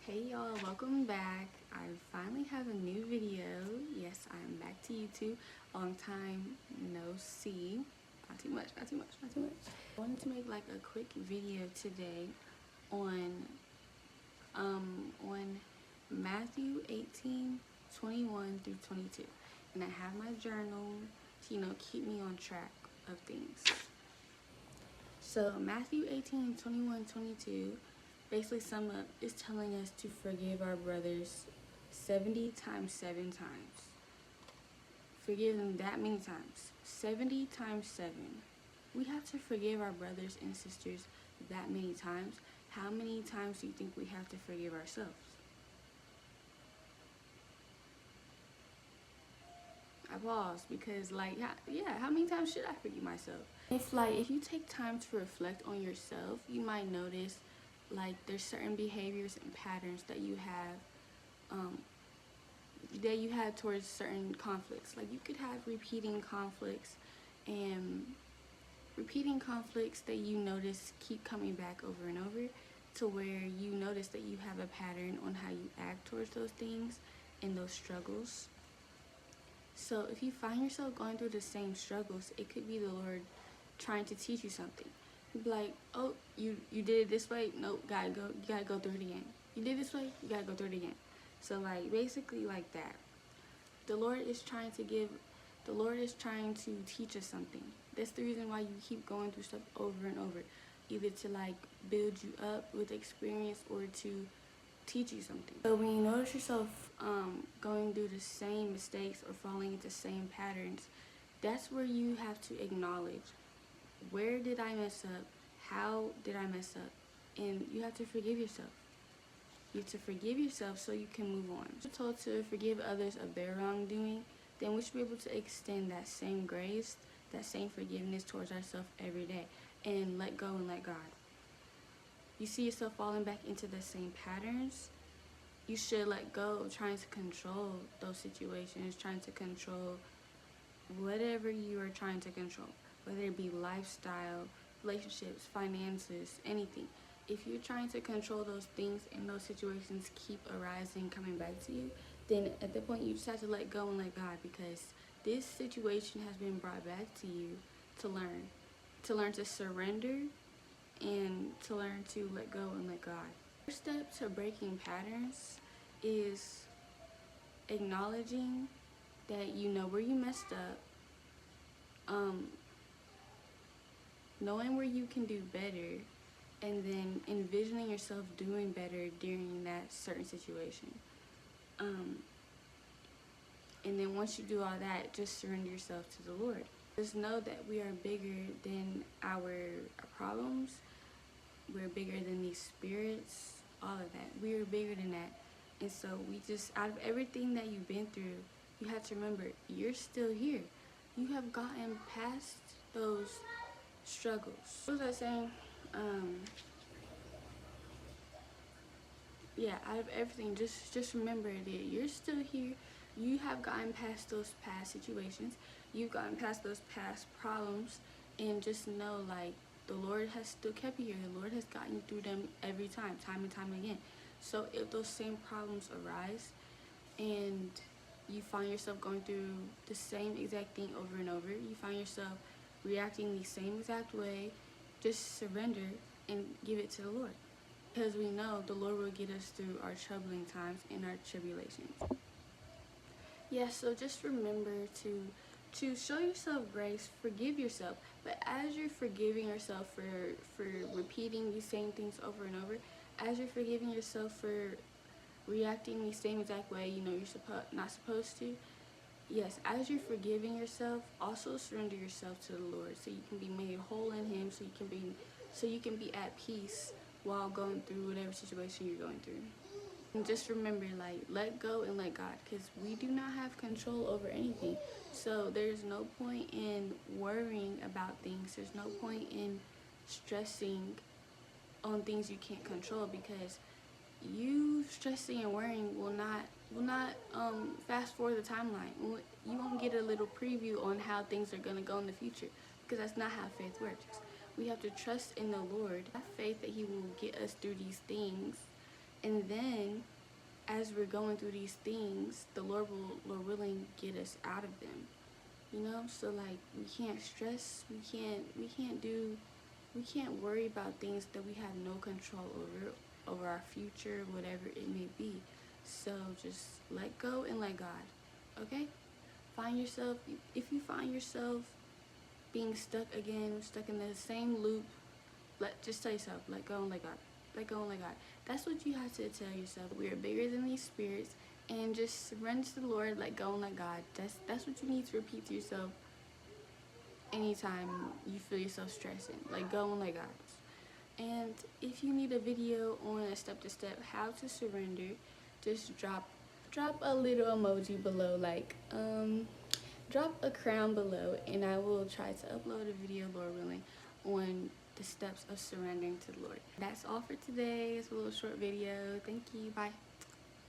Hey y'all, welcome back. I finally have a new video. Yes, I am back to YouTube. Long time no see. Not too much, not too much, not too much. I wanted to make like a quick video today on Matthew 18:21 through 22. And I have my journal to, keep me on track of things. So Matthew 18:21, 22 basically sum up is telling us to forgive our brothers 70 times 7 times. Forgive them that many times. 70 times 7. We have to forgive our brothers and sisters that many times. How many times do you think we have to forgive ourselves? I paused because how many times should I forgive myself? If you take time to reflect on yourself, you might notice there's certain behaviors and patterns that you have towards certain conflicts. Like you could have repeating conflicts that you notice keep coming back over and over, to where you notice that you have a pattern on how you act towards those things and those struggles. So if you find yourself going through the same struggles, it could be the Lord trying to teach you something. He'd be like, oh, you did it this way? Nope, you gotta go through it again. You did this way? You gotta go through it again. So basically like that. The Lord is trying to teach us something. That's the reason why you keep going through stuff over and over. Either to build you up with experience or to teach you something. So when you notice yourself going through the same mistakes or falling into the same patterns, that's where you have to acknowledge, where did I mess up? How did I mess up? And you have to forgive yourself. You have to forgive yourself so you can move on. If we're told to forgive others of their wrongdoing, then we should be able to extend that same grace, that same forgiveness towards ourselves every day, and let go and let God. You see yourself falling back into the same patterns, you should let go of trying to control those situations, trying to control whatever you are trying to control, whether it be lifestyle, relationships, finances, anything. If you're trying to control those things and those situations keep arising, coming back to you, then at that point you just have to let go and let God, because this situation has been brought back to you to learn to surrender and to learn to let go and let God. The first step to breaking patterns is acknowledging that you know where you messed up, knowing where you can do better, and then envisioning yourself doing better during that certain situation. And then once you do all that, just surrender yourself to the Lord. Just know that we are bigger than our problems. We're bigger than these spirits, all of that. We are bigger than that. And so out of everything that you've been through, you have to remember, you're still here. You have gotten past those struggles. What was I saying? Out of everything, just remember that you're still here. You have gotten past those past situations. You've gotten past those past problems, and just know the Lord has still kept you here. The Lord has gotten you through them every time and time again. So if those same problems arise and you find yourself going through the same exact thing over and over, you find yourself reacting the same exact way, just surrender and give it to the Lord. Because we know the Lord will get us through our troubling times and our tribulations. So just remember to show yourself grace, forgive yourself. But as you're forgiving yourself for repeating these same things over and over, as you're forgiving yourself for reacting the same exact way you're not supposed to, yes, as you're forgiving yourself, also surrender yourself to the Lord so you can be made whole in Him, so you can be at peace while going through whatever situation you're going through. And just remember, let go and let God, because we do not have control over anything. So there's no point in worrying about things. There's no point in stressing on things you can't control, because you stressing and worrying will not fast forward the timeline. You won't get a little preview on how things are going to go in the future, because that's not how faith works. We have to trust in the Lord, have faith that He will get us through these things, And then as we're going through these things, the Lord will, Lord willing, get us out of them. You know, so like we can't stress, we can't worry about things that we have no control over our future, whatever it may be. So just let go and let God. Okay? Find yourself, if you find yourself being stuck again, stuck in the same loop, just tell yourself, let go and let God. Let go and let God. That's what you have to tell yourself. We are bigger than these spirits, and just surrender to the Lord, let go and let God. That's what you need to repeat to yourself anytime you feel yourself stressing. Let go and let God. And if you need a video on a step-to-step how to surrender, just drop a little emoji below, like drop a crown below, and I will try to upload a video, Lord willing, on the steps of surrendering to the Lord. That's all for today. It's a little short video. Thank you. Bye.